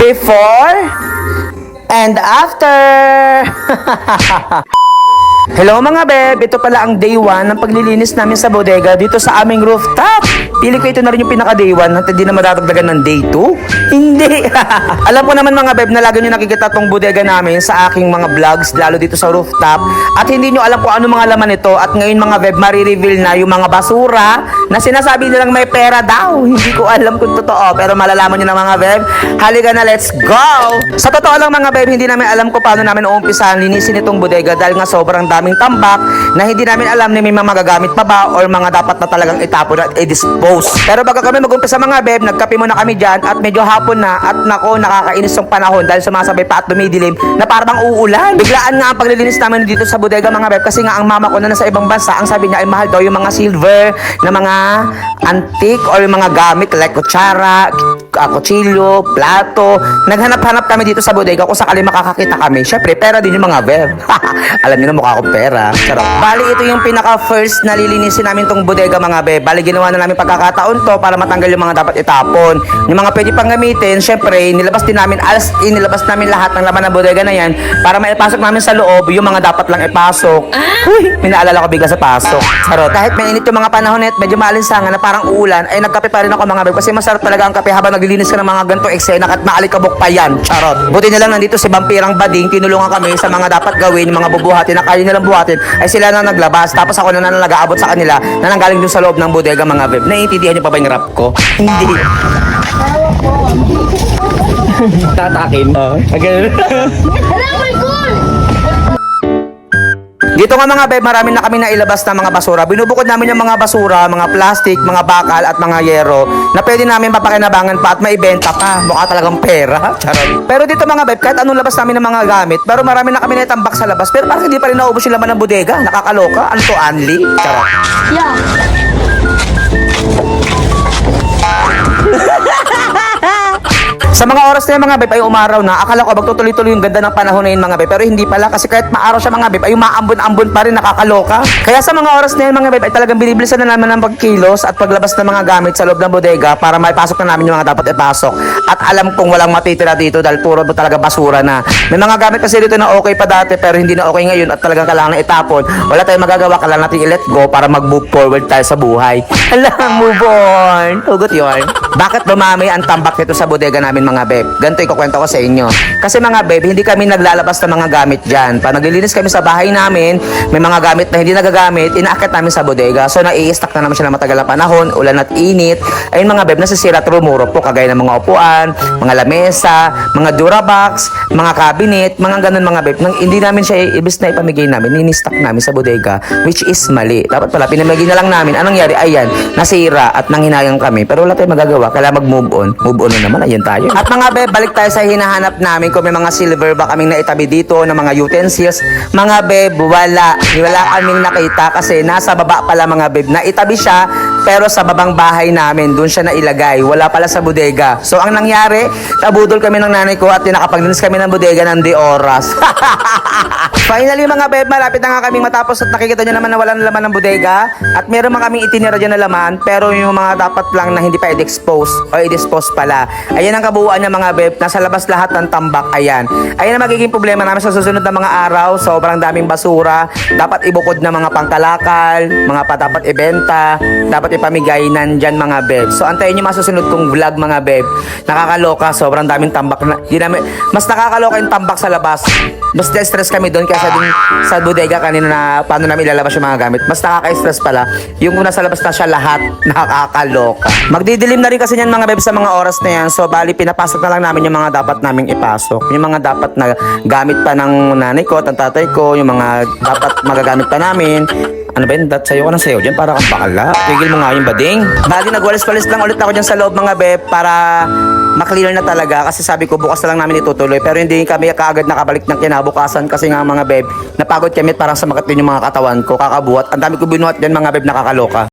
Before and after. Hello mga beb, ito pala ang day 1 ng paglilinis namin sa bodega dito sa aming rooftop. Pili ko ito na rin yung pinaka day 1 at hindi na madadagdagan ng day 2. Hindi. Alam ko naman mga beb na lagi nyo nakikita tong bodega namin sa aking mga vlogs lalo dito sa rooftop at hindi nyo alam kung ano mga laman nito at ngayon mga beb marireveal na yung mga basura na sinasabi nilang may pera daw. Hindi ko alam kung totoo pero malalaman nyo na mga beb. Halika na, let's go! Sa totoo lang mga beb, hindi namin alam kung paano namin uumpisahan linisin itong bodega dahil nga sobrang daming tambak na hindi namin alam na may mga magagamit pa ba or mga dapat na talagang itapon at i-dispose. Pero bago kami mag-umpisa mga beb, nagkape muna kami dyan at medyo hapon na at nako nakakainis yung panahon dahil sumasabay pa at dumidilim na parang uulan. Biglaan nga ang paglilinis namin dito sa bodega mga beb kasi nga ang mama ko na nasa ibang bansa, ang sabi niya ay mahal daw yung mga silver na mga antique or yung mga gamit like kutsara, kutsilyo, plato. Naghanap-hanap kami dito sa bodega kung sakali makakakita kami. Syempre, pera din yung mga beb. Alam niyo na mukha akong pera. Charot. Bali, ito yung pinaka-first na lilinisin namin tong bodega mga beb. Bali, ginawa na namin pagkakataon to para matanggal yung mga dapat itapon. Yung mga pwede pang gamitin, syempre, nilabas din namin, nilabas namin lahat ng laman ng bodega na yan para maipasok namin sa loob yung mga dapat lang ipasok. Uy, pinaalala ko bigla sa pasok. Charot. Kahit mainit yung mga panahon at medyo maalinsangan na parang uulan, ay nagkape pa rin ako mga beb kasi masarap talaga ang kape habang naglilinis ka ng mga ganitong eksena at maalikabok pa yan. Charot. Buti na lang nandito si Vampirang Bading, tinulungan kami sa mga dapat gawin, yung mga bubuhatin na kaya nilang buhatin, ay sila na naglabas. Tapos ako na nag-aabot sa kanila na nanggaling dun sa loob ng bodega mga beb. Naiintindihan niyo pa ba yung rap ko? Hindi. Tatakin. Again. Dito nga mga beb, marami na kami nailabas na mga basura. Binubukod namin yung mga basura, mga plastic, mga bakal at mga yero na pwede namin papakinabangan pa at maibenta pa. Mukha talagang pera. Charot. Pero dito mga beb, kahit anong labas namin ng mga gamit, pero marami na kami naitambak sa labas. Pero parang hindi pa rin naubos yung laman ng bodega. Nakakaloka. Ano to, Anli? Charot. Yeah. Sa mga oras na yun mga beb ay umaraw na. Akala ko magtutuloy-tuloy yung ganda ng panahon na yun mga beb. Pero hindi pala kasi kahit maaraw siya mga beb ay umaambon-ambon pa rin, nakakaloka. Kaya sa mga oras na yun mga beb ay talagang binibilisan na naman ng pagkilos at paglabas ng mga gamit sa loob ng bodega para maipasok na namin yung mga dapat ipasok. At alam kong walang matitira dito dahil puro talaga basura na. May mga gamit kasi dito na okay pa dati pero hindi na okay ngayon at talagang kailangan na itapon. Wala tayong magagawa, kailangan natin i-let go para mag-move forward tayo sa buhay. Alam, move on. Hugot yun. Bakit dumami ang tambak nito sa bodega namin mga beb? Ganito ikukwento ko sa inyo. Kasi mga beb, hindi kami naglalabas ng mga gamit dyan. Pag naglilinis kami sa bahay namin, may mga gamit na hindi nagagamit, inaakit namin sa bodega. So nai-stack na naman siya ng matagal na panahon, ulan at init. Ayun mga beb, nasisira at rumuro po kagaya ng mga upuan, mga lamesa, mga durabox, mga cabinet, mga ganun mga beb. Hindi namin siya ibis na ipamigay namin, ni-stack namin sa bodega, which is mali. Dapat pala, pinamigay na lang namin. Anong nangyari? Ayan, nasira at nanghinayang kami. Pero wala tayong magagawa, kailangan mag-move on. Move on na naman, ayan tayo. At mga beb, balik tayo sa hinahanap namin kung may mga silver ba kaming naitabi dito ng mga utensils. Mga beb, wala kaming nakita kasi nasa baba pala mga beb. Naitabi siya pero sa babang bahay namin, doon siya nailagay. Wala pala sa bodega. So ang nangyari, nabudol kami ng nanay ko at nakapag-linis kami ng bodega ng di oras. Finally mga beb, malapit na nga kaming matapos at nakikita nyo naman na wala na laman ng bodega at meron mga kaming itinira dyan na laman pero yung mga dapat lang na hindi pa i-dispose o i-dispose pala. Ayan ang kabuuan niya mga beb, nasa labas lahat ng tambak. Ayan ang magiging problema namin sa susunod na mga araw. Sobrang daming basura, dapat ibukod na mga pangkalakal, mga pa dapat ibenta, dapat ipamigay nandyan mga beb. So antayin nyo masusunod kong vlog mga beb. Nakakaloka, sobrang daming tambak na, mas nakakaloka yung tambak sa labas. Mas stress kami doon kasi din sa bodega kanina na paano namin ilalabas yung mga gamit. Mas nakaka-stress pala yung nasa labas na siya lahat. Nakakaloka. Magdidilim na rin kasi yan mga beb sa mga oras na yan. So bali pinapasok na lang namin yung mga dapat naming ipasok. Yung mga dapat na gamit pa ng nanay ko at ng tatay ko. Yung mga dapat magagamit pa namin. Ano ba yun? Sayo ka ng sayo dyan para kang bakala. Tigil mo nga yung bading. Bali nagwalis-walis lang ulit ako dyan sa loob mga beb para maklear na talaga kasi sabi ko bukas na lang namin itutuloy pero hindi kami kaagad nakabalik ng kinabukasan kasi nga mga beb napagod kami at parang sumakit din yung mga katawan ko, kakabuhat. Ang dami ko binuhat dyan mga beb, nakakaloka.